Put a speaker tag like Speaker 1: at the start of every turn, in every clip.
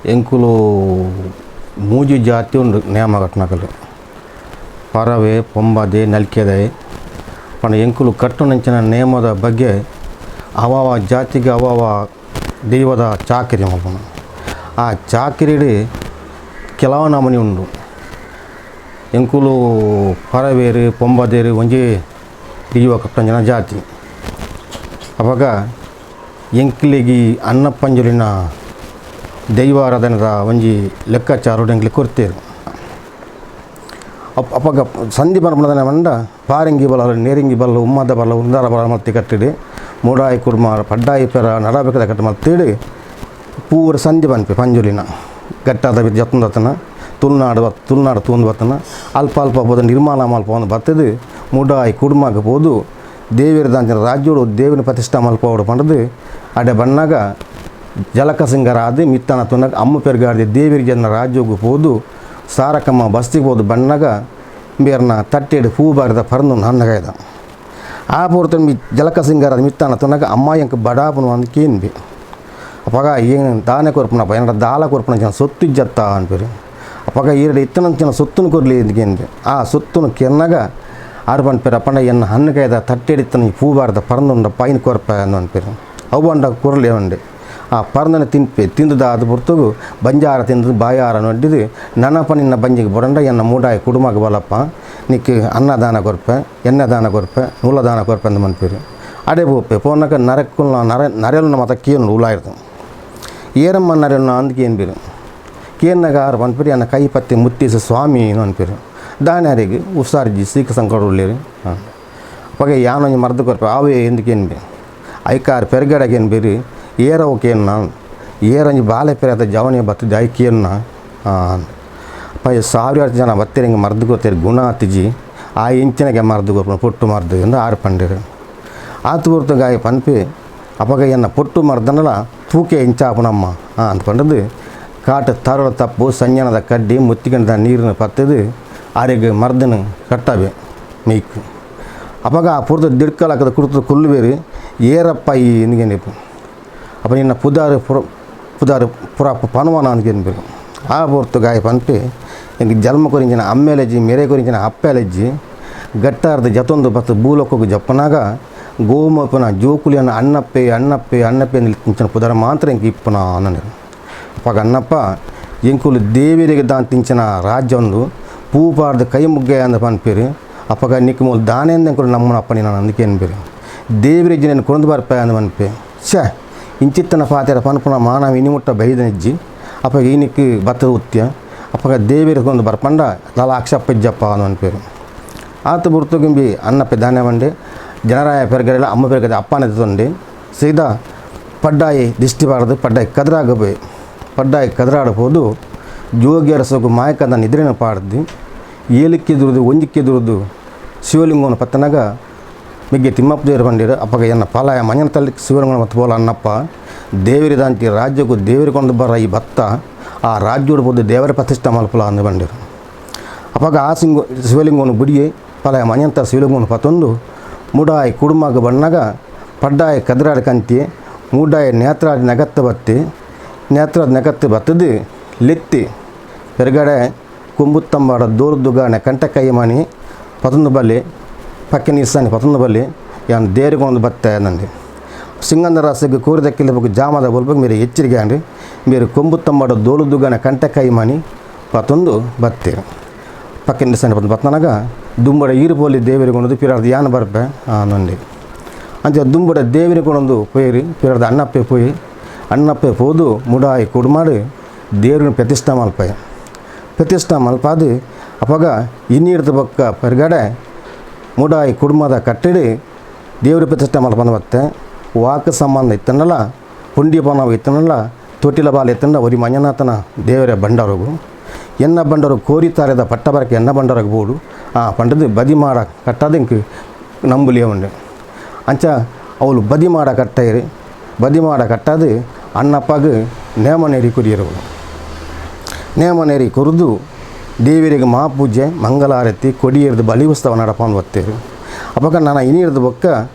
Speaker 1: ಎಂಕುಲು ಮೂಜಿ ಜಾತಿ ಉಂಡು ನೇಮ ಕಟ್ನಕಲು ಪರವೆ ಪೊಂಬದೆ ನಲ್ಕೆದೆ ಪಂಡ ಎಂಕುಲು ಕಟ್ಟುನಂಚಿನ ನೇಮದ ಬಗ್ಗೆ ಅವಾವ ಜಾತಿಗೆ ಅವಾವ ದೈವದ ಚಾಕಿರಿ ಮಲ್ಪನ ಆ ಚಾಕಿರಿಡಿ ಕೆಲವು ನಮೂನೆ ಉಂಡು ಎಂಕುಲು ಪರವೇರು ಪೊಂಬದೇರು ಒಂಜಿ ದೈವ ಕಟ್ಟಂಜನ ಜಾತಿ ಅವಾಗ ಎಂಕ್ಲಿಗಿ ಅನ್ನ ಪಂಜುಲಿನ ದೈವಾರಾಧನದ ಒಂಜಿ ಲೆಕ್ಕಾಚಾರ ಎಂಕ್ಲಿ ಕೊರ್ತೇರು ಅವಾಗ ಸಂಧಿ ಬರ್ಮಣದನ ಮಂಡ ಪಾರಿಂಗಿ ಬಲ ನೇರಿಂಗಿ ಬಲ್ಲ ಉಮ್ಮದ ಬಲ್ಲ ಉಂದಾರ ಬಲ ಮತ್ತಿ ಕಟ್ಟಿಡಿ ಮೂಡಾಯಿ ಕುರ್ಮ ಪಡ್ಡಾಯಿ ಪೆರ ನಡಬೇಕದ ಕಟ್ಟ ಮತ್ತಿಡಿ ಪೂರ ಸಂಧಿ ಬನ್ಪೆ ಪಂಜುಲಿನ ಗಟ್ಟಾದ ಜತ್ನದತನ ತುಳುನಾಡು ತೂಂದು ಬರ್ತನ ಅಲ್ಪ ಅಲ್ಪ ಬೋದ ನಿರ್ಮಾಣ ಮಲ್ಪ ಒಂದು ಬರ್ತದೆ ಮೂಡಾಯಿ ಕುಡ್ಮಾಗ ಬೋದು ದೇವಿರ ದಾಂಚಿನ ರಾಜ್ಯೋಡು ದೇವಿನ ಪ್ರತಿಷ್ಠಾ ಮಲ್ಪ ಅವಡು ಪಂಡದು ಅಡೆ ಬಣ್ಣಾಗ ಜಲಕಸಿಂಗರ ಆದಿ ಮಿತ್ತನ ತುನಗ ಅಮ್ಮ ಪೆರ್ಗಾಡ್ದೆ ದೇವಿರ ಜನ ರಾಜ್ಯೋಗು ಹೋದು ಸಾರಕಮ್ಮ ಬಸ್ತಿಗೆ ಹೋದು ಬಣ್ಣಾಗ ಬೇರ್ನ ತಟ್ಟೆಡು ಹೂ ಬಾರಿದ ಪರ್ನು ಹನ್ನಗಾಯ್ದ ಆ ಪೂರ್ತ ಜಲಕಸಿಂಗರ ಮಿತ್ತನ ತುನಗ ಅಮ್ಮ ಎಂಕ ಬಡಾಪನು ಅಂದ್ ಕೇನ್ಬಿ ಅವಾಗ ಏನು ದಾನೆ ಕೊರ್ಪನಪ್ಪ ಏನಾರ ದಾಲ ಕೊರ್ಪನ ಜನ ಸೊತ್ತು ಜತ್ತ ಅನ್ಪೇರಿ ಅವಾಗ ಈರಡು ಇತ್ತನಂಚಿನ ಸೊತ್ತುನು ಕೊರ್ಲಿ ಎಂದ್ಗೇನ್ಬಿ ಆ ಸೊತ್ತುನು ಕೆನ್ನಾಗ ಆರು ಪಂಡ್ಪೇರ ಅಪ್ಪಣ್ಣ ಎನ್ನ ಹನ್ನಗಾಯ್ದ ತಟ್ಟೆಡಿತ್ತನ ಹೂ ಬಾರದ ಪರ್ನುಂಡ ಪೈನ್ ಕೊರ್ಪ ಅಂದ್ಪೇರಿ ಅವು ಬಂಡ ಕೊರ್ಲಿ ಉಂಡೆ ಆ ಪರ್ನನ ತಿಂದುದ ಅದು ಬರ್ತಗು ಬಂಜಾರ ತಿಂದು ಬಾಯಾರ ನೊಡ್ಡಿದು ನನಪ ನಿನ್ನ ಬಂಜಿಗೆ ಬರಂಡ ಎನ್ನ ಮೂಡಾಯಿ ಕುಡುಮಾಗ ಬಲಪ್ಪ ನಿಕ್ಕೆ ಅನ್ನದಾನ ಕೊರ್ಪೆ ಎಣ್ಣೆ ದಾನ ಕೊರ್ಪೆ ನೂಲದಾನ ಕೊರ್ಪೆ ಅಂತ ಮನ್ಪೇರಿ ಅಡೆ ಬೋಪೆ ಪೋನಕ ನರೆಲ್ನ ಮತ ಕೇನು ಉಲಾಯಿರ್ತು ಏರಮ್ಮ ನರೆಲ್ನ ಅಂದ್ಕೆ ಏನು ಬೀರು ಕೇನ್ನಾಗ ಆರು ಪನ್ಪೇರಿ ಅನ್ನ ಕೈ ಪತ್ತಿ ಮುತ್ತಿಸ ಸ್ವಾಮಿ ಅನ್ಪೇರು ದಾನ್ಯಾರಿಗೆ ಉಸಾರ್ಜಿ ಸೀಕ ಸಂಕಟ ಉಳ್ಳೇರಿ ಅವಾಗ ಯಾನೊಂಜಿ ಮರ್ದು ಕೊರ್ಪೆ ಅವೇ ಎಂದಕ್ಕೇನು ಬಿ ಐಕಾರು ಪೆರ್ಗಡಗೇನು ಬೇರಿ ಏರವಕೇನ ಏರಂಜಿ ಬಾಲೆ ಪೆರದ ಜವನಿ ಬರ್ತದೆ ಐಕೇನ ಪೈ ಸಾವಿರಾರು ಜನ ಬತ್ತೇರಿ ಹಿಂಗೆ ಮರ್ದು ಗೊತ್ತೇರಿ ಗುಣ ಹತ್ತಿಜಿ ಆ ಇಂಚಿನಾಗೆ ಮರ್ದು ಗೊತ್ತ ಪೊಟ್ಟು ಮರ್ದು ಎಂದು ಆರು ಪಂಡಿರು ಆತು ಗುರ್ತು ಗಾಯ ಪನ್ಪಿ ಅವಾಗ ಎನ್ನ ಪೊಟ್ಟು ಮರ್ದನಲ್ಲ ತೂಕೆ ಇಂಚಾಪನಮ್ಮ ಅಂದ್ಕೊಂಡದ್ದು ಕಾಟ ತರಳ ತಪ್ಪು ಸಂಜನದ ಕಡ್ಡಿ ಮುತ್ತಿಕೊಂಡ ನೀರಿನ ಪತ್ತದು ಆರಿಗೆ ಮರ್ದನ ಕಟ್ಟವೆ ಮೇಯ್ಕು ಅವಾಗ ಆ ಪುರ್ದ ದಿಡ್ಕಲಾಕದ ಕುಡ್ತದ ಕೊಲ್ಲುವೇರಿ ಏರಪ್ಪ ಈ ನಿಗೇನಿಪ್ಪು ಅಪ್ಪ ನಿನ್ನ ಪುದಾರು ಪುರಪ್ಪ ಪನುವಾನ ಅಂದ್ಕೇನ್ಬೇಕು ಆ ಪೂರ್ತು ಗಾಯ ಪನ್ಪಿ ಹಿಂಗೆ ಜನ್ಮ ಕೊರಿಂಚಿನ ಅಮ್ಮೆಲೆಜ್ಜಿ ಮೇರೆ ಕೊರಿಂಚಿನ ಅಪ್ಪೆಲೆಜ್ಜಿ ಗಟ್ಟಾರ್ದ ಜತೊಂದು ಬತ್ತು ಭೂಲೋಕಕ್ಕೆ ಜಪ್ಪನಾಗ ಗೋಮಪನ ಜೋಕುಲಿಯನ್ನು ಅಣ್ಣಪ್ಪೆ ನಿಂಚಿನ ಪುದಾರ ಮಾತ್ರ ಹಿಂಗೆ ಇಪ್ಪನ ಅನ್ನರು ಅಪ್ಪಾಗ ಅಣ್ಣಪ್ಪ ಎಂಕುಲು ದೇವಿರಿಗೆ ದಾನ್ ತಿಂಚಿನ ರಾಜ್ಯೊಂದು ಪೂಪಾರ್ದ ಕೈ ಮುಗ್ಗೆ ಅಂದ ಪನ್ಪೇರಿ ಅಪ್ಪಾಗ ನಿಕ್ಕ ಮೂಲ ದಾನೆಂದ ಕೂಡ ನಮ್ಮನ ಅಪ್ಪನಿ ನಾನು ಅಂದ್ಕೇನ್ಬೇರಿ ದೇವಿರಿಗೆ నేను ಕೊಂದು ಬರ್ಪ ಅಂದ ಪನ್ಪೆ ಛೇ ಇಂಚಿತ್ತನ ಪಾತೆರ ಪನ್ಪುನ ಮಾನವ ಇನಿಮುಟ್ಟ ಬೈದನಿಜ್ಜಿ ಅಪ್ಪಾಗ ಈನಿಕ್ಕೆ ಬತ್ತದ ಉತ್ಯ ಅಪ್ಪಾಗ ದೇವಿರ ಕೊಂದು ಬರ್ಪಂಡ ಲಲಾಕ್ಷಪ್ಪಜ್ಜಪ್ಪ ಅಂದ ಪನ್ಪೇರು ಆತ ಬುರ್ತುಗಿಂಬಿ ಅನ್ನಪ್ಪೆ ದಾನೆ ಬಂಡೆ ಜನರಾಯ ಪೆರಗರೆಲ್ಲ ಅಮ್ಮ ಪೆರಗದೆ ಅಪ್ಪನ ತೊಂಡೆ ಸೀದಾ ಪಡ್ಡಾಯಿ ದಿಷ್ಟಿ ಬಾರದು ಪಡ್ಡಾಯಿ ಕದ್ರಾಗಬೇ ಪಡ್ಡಾಯಿ ಕದ್ರಾಡಬಹುದು ಜೋಗಿಯರ ಸೊಗು ಮಾಯಕದ ನಿದ್ರೆನ ಪಾಡ್ದು ಏಲಿಕ್ಕಿದುರುದು ಒಂಜಿಕ್ಕಿದುರುದು ಶಿವಲಿಂಗವನ್ನು ಪತ್ತನಾಗ ಮಿಗ್ಗೆ ತಿಮ್ಮಪ್ಪ ದೇವರು ಬಂದಿರು ಅಪ್ಪಾಗ ಎನ್ನ ಪಾಲಾಯ ಮഞ്ഞನ ತಲ್ಲಿ ಶಿವಲಿಂಗನ ಮತ್ತು ಬೋಲ ಅನ್ನಪ್ಪ ದೇವರಿದಂತಿ ರಾಜ್ಯಕ್ಕೂ ದೇವರಿಗೊಂದು ಬರ ಈ ಭತ್ತ ಆ ರಾಜ್ಯೋಡು ಬೋದು ದೇವರ ಪ್ರತಿಷ್ಠಾ ಮಲ್ಪಲ ಅಂದು ಬಂದಿರು ಅಪ್ಪಾಗ ಆ ಶಿವಲಿಂಗವನ್ನು ಗುಡಿಯೇ ಪಾಲಾಯ ಮഞ്ഞನ ತರ ಶಿವಲಿಂಗವನ್ನು ಪತ್ತೊಂದು ಮೂಡಾಯಿ ಕುಡುಮಾಗ ಬಣ್ಣಾಗ ಪಡ್ಡಾಯಿ ಕದ್ರಾಡಿ ಕಂತಿ ಮೂಡಾಯಿ ನೇತ್ರಾಡಿ ನೆಗತ್ತ ಬತ್ತಿ ನೇತ್ರಾದ ನೆಗತ್ತು ಬತ್ತದು ಲೆತ್ತಿ ಪೆರಗಡೆ ಕುಂಬುತ್ತಂಬಾಡ ದೂರದುಗಾನೆ ಕಂಟಕೈ ಮಣಿ ಪತೊಂದು ಬಲ್ಲಿ ಪಕ್ಕೆ ನೀರ್ಸಾನಿ ಪತೊಂದು ಬಲ್ಲಿ ಯಾನ್ ದೇರಿಗೊಂದು ಬತ್ತೆ ನಂದು ಸಿಂಗಂದ ರಾಸಿಗೆ ಕೂರಿದಕ್ಕಿಲ್ಲ ಬಗ್ಗೆ ಜಾಮದ ಬಲ್ಬಗೆ ಮೇರೆ ಎಚ್ಚರಿಕೆ ಅಂಡ್ರಿ ಮೇರೆ ಕೊಂಬುತ್ತಂಬಾಡ ದೋಲುದುಗಾನೆ ಕಂಟಕೈ ಮಣಿ ಪತೊಂದು ಬತ್ತೆ ಪಕ್ಕೆ ನೀರ್ಸಾನಿ ಪತೊಂದು ಬತ್ತನಾಗ ದುಂಬಡ ಈರುಪೋಲಿ ದೇವರಿಗೊಂದು ಪಿರಾರ್ದು ಯಾನ್ ಬರ್ಪೆ ನಂದಿ ಅಂಚೆ ದುಂಬಡ ದೇವರಿಗೊಂದು ಪೋಯಿರಿ ಪಿರಾರ್ದು ಅಣ್ಣಪ್ಪೆ ಹೋದು ಮುಡಾಯಿ ಕೊಡು ಮಾಡಿ ದೇವ್ರಿನ ಪ್ರತಿಷ್ಠಾ ಮಲ್ಪಾದು ಅಪ್ಪಾಗ ಇನ್ನಿಡ್ದು ಬಕ್ಕ ಪೆರ್ಗಡೆ ಮೂಡಾಯಿ ಕುಡುಮದ ಕಟ್ಟಿಡಿ ದೇವ್ರ ಪ್ರತಿಷ್ಠೆ ಮಲ್ಪಂದು ಬತ್ತೆ ವಾಕ ಸಂಬಂಧ ಇತ್ತನಲ್ಲ ಪುಂಡಿ ಪನವ ಇತ್ತನಲ್ಲ ತೊಟ್ಟಿಲ ಬಾಲ ಇತ್ತಂಡ ಒರಿ ಮಂಜನಾಥನ ದೇವರ ಬಂಡಾರಗು ಎನ್ನ ಬಂಡರು ಕೋರಿತಾರದ ಪಟ್ಟ ಬರಕ್ಕೆ ಎನ್ನ ಬಂಡರಾಗ ಬೋಡು ಆ ಪಂಡದು ಬದಿ ಮಾಡ ಕಟ್ಟದಿಂಕ್ ನಂಬುಲಿಯ ಉಂಡೆ ಅಂಚ ಅವಳು ಬದಿ ಮಾಡ ಕಟ್ಟದು ಅಣ್ಣಪ್ಪಾಗ ನೇಮನೇರಿ ಕುರಿಯರು ನೇಮನೇರಿ ಕೊರಿದು ದೇವರಿಗೆ ಮಹಾಪೂಜೆ ಮಂಗಲಾರತಿ ಕೊಡಿಯರ್ದು ಬಲಿ ಉತ್ಸವ ನಡಪಂದು ಬತ್ತೇರು ಅವಾಗ ನಾನು ಇನಿರ್ದು ಬೊಕ್ಕ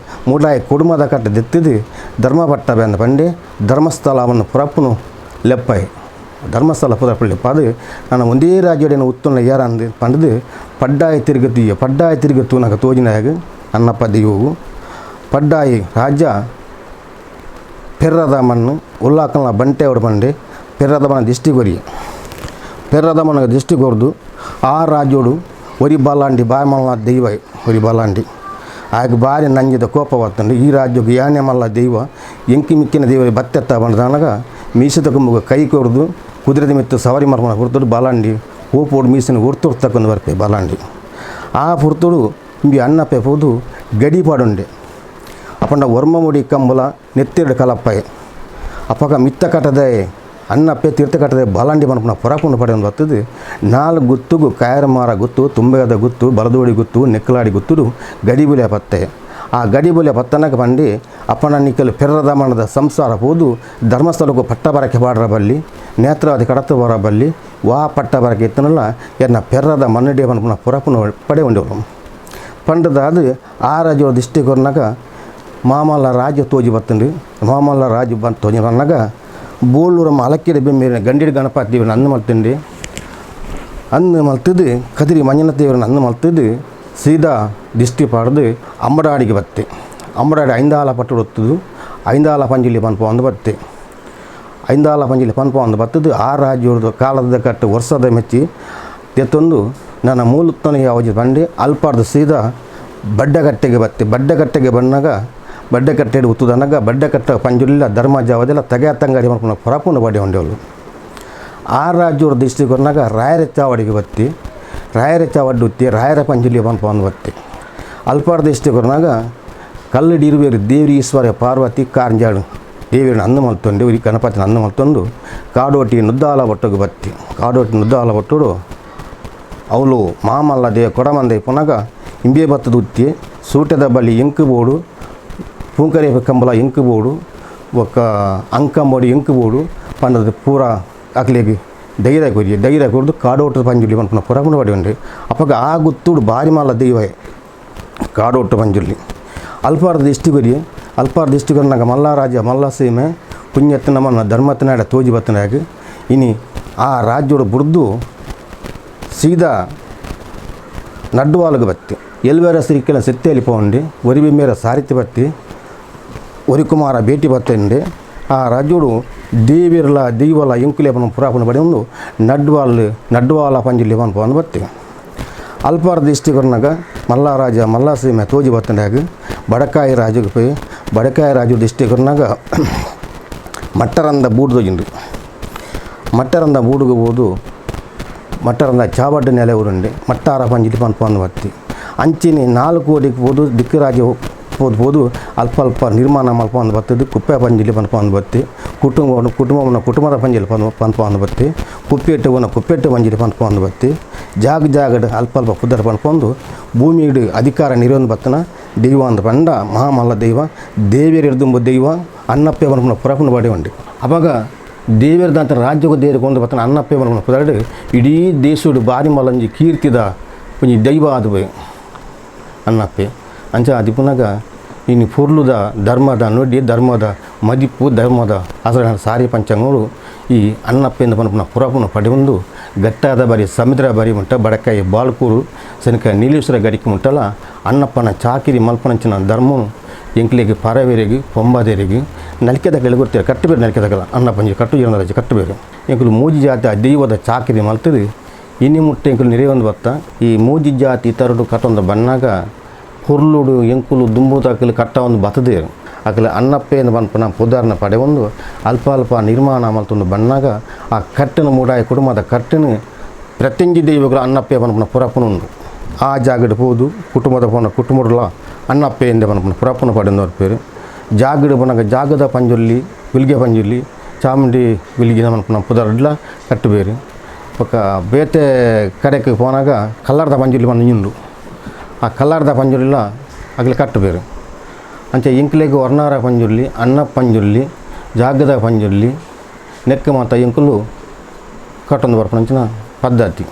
Speaker 1: ಮೂಡಾಯಿ ಕುಡುಮದ ಕಟ್ಟ ದೆತ್ತಿದು ಧರ್ಮಪಟ್ಟ ಬೆಂದ ಪಂಡೆ ಧರ್ಮಸ್ಥಳವನ್ನು ಪುರಪ್ಪನು ಲೆಪ್ಪಾಯಿ ಧರ್ಮಸ್ಥಳ ಪುದರ್ಪಳ್ಳಿ ಪಾದು ನಾನು ಒಂದೇ ರಾಜ್ಯಡೇನು ಉತ್ತುನ ಯಾರ ಅಂದು ಪಂಡದು ಪಡ್ಡಾಯಿ ತಿರುಗತ್ತು ನನಗೆ ತೋಜಿನಾಗ ಅನ್ನಪ್ಪ ದೈವವು ಪಡ್ಡಾಯಿ ರಾಜ್ಯ ಪೆರ್ರದ ಮಣ್ಣು ಉಲ್ಲಾಕಲ್ನ ಬಂಟೆ ಹೊಡ ಬಂಡೆ ಪೆರ್ರದ ಮನ ದಿಷ್ಟಿ ಕೊರಿ ಪೆರ್ರದ ಮನಗೆ ದಿಷ್ಟಿ ಕೊರ್ದು ಆ ರಾಜ್ಯೋಡು ಒರಿ ಬಾಲಾಂಡಿ ಬಾಯಿ ಮಲ್ಲ ದೈವ ಒರಿ ಬಾಲಾಂಡಿ ಆಗ ಬಾರಿ ನಂಜಿದ ಕೋಪ ಬರ್ತಂಡು ಈ ರಾಜ್ಯಕ್ಕೆ ಯಾನೆ ಮಲ್ಲ ದೈವ ಎಂಕಿ ಮಿಕ್ಕಿನ ದೈವ ಬತ್ತೆತ್ತ ಬಂದಾಗ ಮೀಸದ ಕುಂಬ ಕೈ ಕೊರ್ದು ಕುದುರೆದ ಮಿತ್ತು ಸವಾರಿ ಮಾಡ್ಕೊಂಡು ಹುರ್ತುಡು ಬಾಲಾಂಡಿ ಓಪೋಡು ಮೀಸಿನ ಹುರ್ತುರ್ತಕ್ಕೊಂದು ಬರ್ಪೆ ಬಾಲಾಂಡಿ ಆ ಹುರ್ತುಡು ಇಂಬಿ ಅನ್ನಪ್ಪೆ ಹೋದು ಗಡಿ ಪಾಡುಂಡೆ ಅಪ್ಪಂಡ ವರ್ಮ ಮುಡಿ ಕಂಬಲ ನೆತ್ತಿರಡು ಕಲಪ್ಪಾಯ ಅಪ್ಪಗ ಮಿತ್ತ ಕಟ್ಟದೆ ಅನ್ನಪ್ಪೆ ತೀರ್ಥ ಕಟ್ಟದೆ ಬಾಲಾಂಡಿ ಮನ್ಪುನ ಪೊರಪುಂಡು ಪಡೆಯೊಂದು ಬರ್ತದೆ 4 ಗುತ್ತುಗು ಕಾಯರ ಮಾರ ಗುತ್ತು ತುಂಬೆಗದ ಗುತ್ತು ಬಲದೋಡಿ ಗುತ್ತು ನೆಕ್ಕಲಾಡಿ ಗುತ್ತುಡು ಗಡಿಬುಲೆ ಪತ್ತೆ ಆ ಗಡಿಬುಲೆ ಪತ್ತನಕ್ಕೆ ಬಂದು ಅಪ್ಪನ ನಿಕ್ಕಲು ಪೆರ್ರದ ಮಣ್ಣದ ಸಂಸಾರ ಹೋದು ಧರ್ಮಸ್ಥಳಕ್ಕೂ ಪಟ್ಟ ಬರಕ್ಕೆ ಬಾಡ್ರ ಬಲ್ಲಿ ನೇತ್ರಾವತಿ ಕಡತ ಬರ ಬಲ್ಲಿ ವಾ ಪಟ್ಟ ಬರಕ್ಕೆ ಎತ್ತನಲ್ಲ ಎನ್ನ ಪೆರ್ರದ ಮಣ್ಣಡಿ ಮನ್ಪುನ ಪೊರಪುನ ಪಡೆ ಉಂಡೆವು ಪಂಡದಾದ ಆ ರಾಜ್ಯ ದಿಷ್ಟಿಗೊರ್ನಾಗ ಮಾಮಲ್ಲ ರಾಜ್ಯ ತೋಜಿ ಬತ್ತಂಡು ಮಾಮಲ್ಲ ರಾಜ್ಯ ಬಂದು ತೋಜಿ ಬಂದಾಗ ಬೋಳೂರ ಅಲಕ್ಕಿಡ ಬೆಮ್ಮೇರಿನ ಗಂಡಿಡ ಗಣಪತಿ ದೇವರನ್ನ ಅನ್ನ ಮಲ್ತಂಡು ಅನ್ನ ಮಲ್ತದ್ದು ಕದಿರಿ ಮಂಜನಥ ದೇವರನ್ನ ಅನ್ನ ಮಲ್ತದ್ದು ಸೀದಾ ದಿಷ್ಟಿ ಪಾಡ್ದು ಅಂಬಡಾಡಿಗೆ ಬತ್ತೆ ಅಂಬಡಾಡಿ ಐಂದಾಲ ಪಟ್ಟು ಹೊತ್ತದು ಐಂದಾಲ ಪಂಜಿಲಿ ಪನ್ಪ ಒಂದು ಬತ್ತೆ ಐಂದಾಲ ಪಂಜಿಲಿ ಪನ್ಪ ಒಂದು ಬತ್ತದು ಆ ರಾಜ್ಯದ ಕಾಲದ ಕಟ್ಟು ವರ್ಷದ ಮೆಚ್ಚಿ ತೆತ್ತೊಂದು ನನ್ನ ಮೂಲತನಿಗೆ ಅವಧಿ ಬಂದು ಅಲ್ಪಾರ್ದು ಸೀದಾ ಬಡ್ಡಗಟ್ಟೆಗೆ ಬತ್ತೆ ಬಡ್ಡಗಟ್ಟೆಗೆ ಬಂದಾಗ ಬಡ್ಡಕಟ್ಟೆಡು ಉತ್ತುದನ್ನಾಗ ಬಡ್ಡಕಟ್ಟ ಪಂಜುಲಿಲ್ಲ ಧರ್ಮ ಜಾವದೆಲ್ಲ ತಗ್ಯಾತಂಗಾಡಿ ಮಾಡ್ಕೊಂಡು ಹೊರಪುಂಡು ಬಡ್ಡೆ ಹೊಂಡೆವಳು ಆ ರಾಜ್ಯವ್ರ ದಿಷ್ಟಿಗೆ ಬಂದಾಗ ರಾಯರ ಚಾವಡಿಗೆ ಬತ್ತಿ ರಾಯರ ಚಾವಡ್ಡಿ ಉತ್ತಿ ರಾಯರ ಪಂಜುಲಿ ಪನ್ಪ ಒಂದು ಬತ್ತೆ ಅಲ್ಪಾರ ದಿಷ್ಟಿಗೆ ಬಂದಾಗ ಕಲ್ಲಡಿ ಇರುವೇರು ದೇವ್ರಿ ಈಶ್ವರ ಪಾರ್ವತಿ ಕಾರ್ಜಾಡು ದೇವಿಯನ್ನ ಅನ್ನ ಮಲ್ತೊಂಡು ಈ ಗಣಪತಿನ ಅನ್ನ ಮಲ್ತೊಂದು ಕಾಡೋಟಿ ನುದ್ದಾಲ ಒಟ್ಟಿಗೆ ಬತ್ತಿ ಕಾಡೋಟಿ ನುದ್ದಾಲ ಒಟ್ಟುಡು ಅವಳು ಮಾಮಲ್ಲ ದೇವ ಕೊಡಮಂದೆ ಪುನಗ ಇಂಬೆ ಬತ್ತದ ಉತ್ತಿ ಸೂಟದ ಬಳಿ ಎಂಕು ಬೋಡು ಪೂಂಕರೆ ಕಂಬಲ ಎಂಕು ಬೋಡು ಒಕ್ಕ ಅಂಕಂಬೋಡಿ ಎಂಕು ಬೋಡು ಪಂಡದ ಪೂರ ಅಕ್ಲೆಗೆ ಧೈರ್ಯ ಕೊಡ್ದು ಕಾಡೋಟದ ಪಂಜುಲಿ ಪನ್ಪುನ ಪುರಪುನ ಪಡಿ ಉಂಡೆ ಅಪ್ಪಗ ಆ ಗುತ್ತುಡು ಬಾರಿ ಮಾಲ ದೈವ ಕಾಡೋಟ ಪಂಜುಲಿ ಅಲ್ಪಾರ ದಿಷ್ಟಿಗೊರ್ನಾಗ ಮಲ್ಲಾರಾಜ ಮಲ್ಲ ಸೀಮೆ ಪುಣ್ಯತ್ತನ ಮನ್ನ ಧರ್ಮತ್ತನಾಡ ತೋಜಿ ಬತ್ತನಾಗ ಇನಿ ಆ ರಾಜ್ಯೋಡು ಬುಡ್ದು ಸೀದಾ ನಡ್ಡುವಾಲಗೆ ಬತ್ತಿ ಎಲ್ವೇರ ಸಿರಿಕೆಲ್ಲ ಸೆತ್ತೆಯಲ್ಲಿ ಪೋಂಡು ಒರಿಬಿ ಮೇರ ಸಾರಿತಿ ಬತ್ತಿ ಒರಿಕುಮಾರ ಭೇಟಿ ಬತ್ತಂಡೆ ಆ ರಾಜ್ಯೋಡು ದೇವಿರಲ ದೈವಲ ಎಂಕುಲೆ ಪನ ಪುರಾಪನ ಬಡಿ ಒಂದು ನಡ್ವಾಲ ಪಂಜಿಲಿ ಪನ್ಪ ಒಂದು ಬತ್ತಿ ಅಲ್ಪಾರ ದಿಷ್ಟಿಗೊರ್ನಾಗ ಮಲ್ಲಾರಾಜ ಮಲ್ಲಾಸೀಮೆ ತೋಜಿ ಬತ್ತಂಡಾಗ ಬಡಕಾಯಿ ರಾಜಗೆ ಪೋಯಿ ಬಡಕಾಯಿ ರಾಜು ದಿಷ್ಟಿಗೊರ್ನಾಗ ಮಟ್ಟರಂದ ಬೂಡು ತೋಜಿಂಡು ಮಟ್ಟರಂದ ಬೂಡುಗೆ ಹೋದು ಮಟ್ಟರಂದ ಚಾವಡ್ಡ ನೆಲೆ ಊರುಂಡೆ ಮಟ್ಟಾರ ಪಂಜಿಲಿ ಪನ್ಪ ಒಂದು ಬತ್ತಿ ಅಂಚಿನಿ 4 ಕೋಟಿಗೆ ಹೋದು ದಿಕ್ಕು ರಾಜ್ಯ ಹೋದು ಅಲ್ಪ ನಿರ್ಮಾಣ ಮಲ್ಪ ಒಂದು ಬರ್ತದೆ ಕುಪ್ಪೆ ಪಂಜಿಲಿ ಪನ್ಪ ಒಂದು ಬತ್ತಿ ಕುಟುಂಬದ ಪಂಜಿಲಿ ಪನ್ಪ ಒಂದು ಬತ್ತಿ ಕುಪ್ಪೆಟ್ಟು ಪಂಜಿಲಿ ಪನ್ಪ ಒಂದು ಬತ್ತಿ ಜಾಗಡ್ ಅಲ್ಪ ಕುದ್ದರ ಪನ್ಪೊಂದು ಭೂಮಿಗೆ ಅಧಿಕಾರ ನಿರ್ವಹಣೆ ಬತ್ತನ ದೈವ ಅಂದ ಪಂಡ ಮಹಾಮಲ್ಲ ದೈವ ದೇವಿಯರು ಹಿಡಿದುಂಬ ದೈವ ಅನ್ನಪ್ಪೆ ಪನ್ಪನ ಪುರಪನ ಬಡಿ ಉಂಡು ಅವಾಗ ದೇವಿಯರ್ದಂತ ರಾಜ್ಯಕ್ಕೆ ದೇವರಿಗೆ ಬತ್ತನ ಅನ್ನಪ್ಪೆ ಪನ್ಪನ ಪುದಾಡು ಇಡೀ ದೇಶಡು ಬಾರಿ ಮಲ್ಲಂಜಿ ಕೀರ್ತಿದ ಒಂಜಿ ದೈವ ಅದು ಅನ್ನಪ್ಪೆ ಅಂಚ ಅದಿಪುನಾಗ ಇನ್ನು ಪುರ್ಲುದ ಧರ್ಮದ ನುಡಿ ಧರ್ಮದ ಮದಿಪ್ಪು ಧರ್ಮದ ಆಚರಣೆ ಸಾರಿ ಪಂಚಾಂಗಗಳು ಈ ಅನ್ನಪ್ಪೆಂದು ಪನ್ಪನ ಪುರಪುನ ಪಡೆಯೊಂದು ಗಟ್ಟಾದ ಬರಿ ಸಮುದ್ರ ಬರಿ ಮುಟ್ಟ ಬಡಕಾಯಿ ಬಾಳ್ಕೂರು ಸನಿಕ ನೀಲೇಶ್ವರ ಗಡಿಕೆ ಮುಟ್ಟಲ್ಲ ಅನ್ನಪ್ಪನ ಚಾಕಿರಿ ಮಲ್ಪನಂಚಿನ ಧರ್ಮನು ಎಂಕ್ಲೆಗೆ ಪರವೇರಿಗೆ ಪೊಂಬಾದೇರಿಗೆ ನಲಿಕೆದಗಲೆ ಗೊತ್ತಿರ ಕಟ್ಟಬೇರು ನಲಿಕೆದಗಲ ಅನ್ನಪ್ಪಂಜಿ ಕಟ್ಟು ಜೀವನ ರಜೆ ಕಟ್ಟಬೇರು ಎಂಕಲು ಮೂಜಿ ಜಾತಿ ದೈವದ ಚಾಕಿರಿ ಮಲ್ತದೆ ಇನಿ ಮುಟ್ಟೆ ಎಂಕಲು ನೆರೆಯೊಂದು ಬತ್ತ ಈ ಮೂಜಿ ಜಾತಿ ಇತರಡು ಕಟ್ಟೊಂದು ಬಣ್ಣಾಗ ಹುರ್ಲುಡು ಎಂಕುಲು ದುಂಬುದಾಕಲು ಕಟ್ಟ ಒಂದು ಬತ್ತದೇ ಅಕಲೆ ಅನ್ನಪ್ಪೆಯನ್ನು ಪನ್ಪನ ಪುದಾರನ ಪಡೆ ಒಂದು ಅಲ್ಪ ನಿರ್ಮಾಣ ಮಲ್ತೊಂದು ಬಣ್ಣಾಗ ಆ ಕಟ್ಟನ ಮೂಡಾಯ ಕುಟುಂಬದ ಕಟ್ಟನು ಪ್ರತಿಂಜಿ ದೈವಗಳು ಅನ್ನಪ್ಪೆ ಪನ್ಪನ ಪುರಪನ ಉಂಡು ಆ ಜಾಗಡ್ ಹೋದು ಕುಟುಂಬದ ಅನ್ನಪ್ಪೆಯಿಂದ ಪನ್ಪನ ಪುರಪನ ಪಡೆಯೊಂದು ಪೇರು ಜಾಗಡ್ ಪನಗ ಜಾಗದ ಪಂಜೊಲ್ಲಿ ವಿಲ್ಗೆ ಪಂಜೊಲ್ಲಿ ಚಾಮುಂಡಿ ವಿಲ್ಗಿನ ಪನ್ಪನ ಪುದಾರಡ್ಲ ಕಟ್ಟಬೇರು ఒక ಬೇತೆ ಕಡೆಗೆ పోనాಗ ಕಲ್ಲಾರ್ದ ಪಂಜುಲಿ ಬಂದು ಆ ಕಲ್ಲಾರ್ದ ಪಂಜುಲಿಲ ಅಗಲಿ ಕಟ್ಟಬೇರು ಅಂಚೆ ಇಂಕ್ಲೆಗೆ ವರ್ಣಾರ ಪಂಜುರ್ಲಿ ಅನ್ನ ಪಂಜುರ್ಲಿ ಜಾಗದ ಪಂಜುರ್ಲಿ ನೆಕ್ಕ ಮಾತ ಇಂಕುಲು ಕಟ್ಟೊಂದು ಬರ್ಪಂಚಿನ ಪದ್ಧತಿ.